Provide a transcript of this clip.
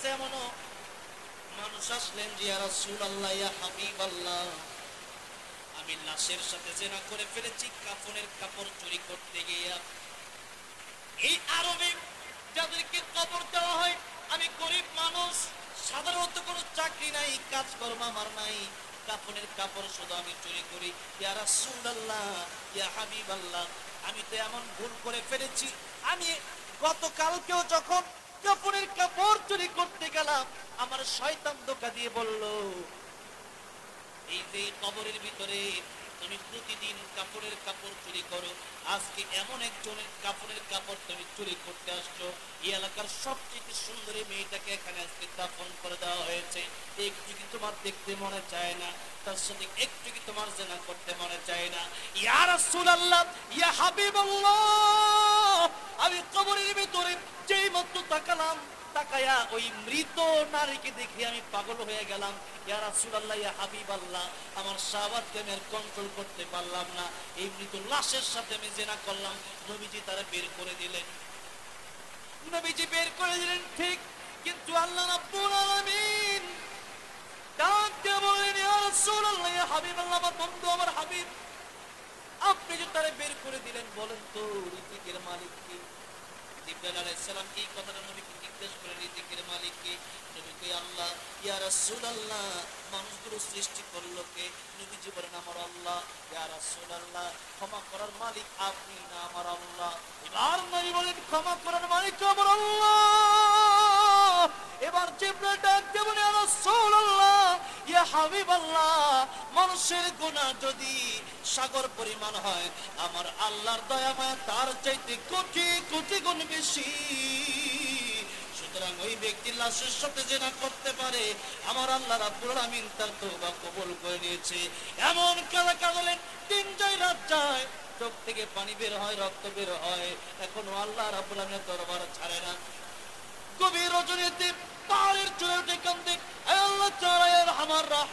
কাছে এমনও মানুষ আসলেন যে ইয়া রাসূলুল্লাহ ইয়া হাবিবাল্লাহ, আমি লাশের সাথে জিনা করে ফেলেছি কাফনের কাপড় চুরি করতে গিয়ে। এই আরবে যাদেরকে কবর দেওয়া হয়, আমি গরিব মানুষ, সাধারণত কোনো চাকরি নাই, কাজকর্ম আমার নাই, কাফনের কাপড় শুধু আমি চুরি করি। ইয়া রাসূলুল্লাহ ইয়া হাবিবাল্লাহ, আমি তো এমন ভুল করে ফেলেছি, আমি গতকালকেও যখন কাফনের কাপড় চুরি করতে গেলাম, আমার শয়তান ধোঁকা দিয়ে বলল, এই যে কবরের ভিতরে তুমি প্রতিদিন কাপড়ের কাপড় চুরি করো, আজকে এমন একজনের কাপড়ের কাপড় তুমি চুরি করতে আসছো, এই এলাকার সবচেয়ে সুন্দরী মেয়েটাকে এখানে আজকে দাফন করে দেওয়া হয়েছে, একটু কি তোমার দেখতে মনে চায় না? তার সাথে একটু কি তোমার জিনা করতে মনে চায় না? ইয়া রাসূলুল্লাহ ইয়া হাবিবাল্লাহ, আমি কবরের ভিতরে যেই মাত্র তাকালাম, তাকায়া ওই মৃত নারীকে দেখে আমি পাগল হয়ে গেলাম। ইয়া রাসূলুল্লাহ ইয়া হাবিবাল্লাহ, আমার শাহওয়াতকে আমি আর কন্ট্রোল করতে পারলাম না, এই মৃত লাশের সাথে আমি জিনা করলাম। নবীজি তারা বের করে দিলেন, নবীজি বের করে দিলেন ঠিক, কিন্তু আল্লাহ রাব্বুল আলামিন ডাক দিয়ে বললেন, ইয়া রাসূলুল্লাহ ইয়া হাবিবাল্লাহ, আমার বন্ধু, আমার হাবিব, আপনি যে তারা বের করে দিলেন, বলেন তো রিজিকের মালিক কে? জিবরাইল আলাইহিস সালাম এই কথাটা নবীকে জিজ্ঞেস করেন, রিজিকের মালিক কে? নবী কই আল্লাহ। ইয়া রাসূলুল্লাহ, মানুষগুলো সৃষ্টি করলো কে? নবীজি বলেন আমার আল্লাহ। ইয়া রাসূলুল্লাহ, ক্ষমা করার মালিক আপনি না আমার আল্লাহ? এবার নবী বলেন ক্ষমা করার মালিক আমার আল্লাহ। এবার জিবরাইল ডাক দিয়ে বলে, ইয়া রাসূলুল্লাহ ইয়া হাবিবাল্লাহ, মানুষের গুনাহ যদি সাগর পরিমাণ হয়, আমার আল্লাহর দয়া মায়া তার চাইতে কোটি কোটি গুণ বেশি। সুতরাং ওই ব্যক্তি লাশের সাথে জিনা করতে পারে, আমার আল্লাহ রাব্বুল আলামিন তার তওবা কবুল করে নিয়েছে। এমন কালা কাঁদলেন, দিন যায় রাত যায়, চোখ থেকে পানি বের হয়, রক্ত বের হয়, এখনো আল্লাহ রাব্বুল আলামিনের দরবার ছাড়ে না। গভীর রজনীতে পাহাড়ের চূড়ায় উঠে কান্দে, আয় আল্লাহ, চারায়ের আমার রাহিম।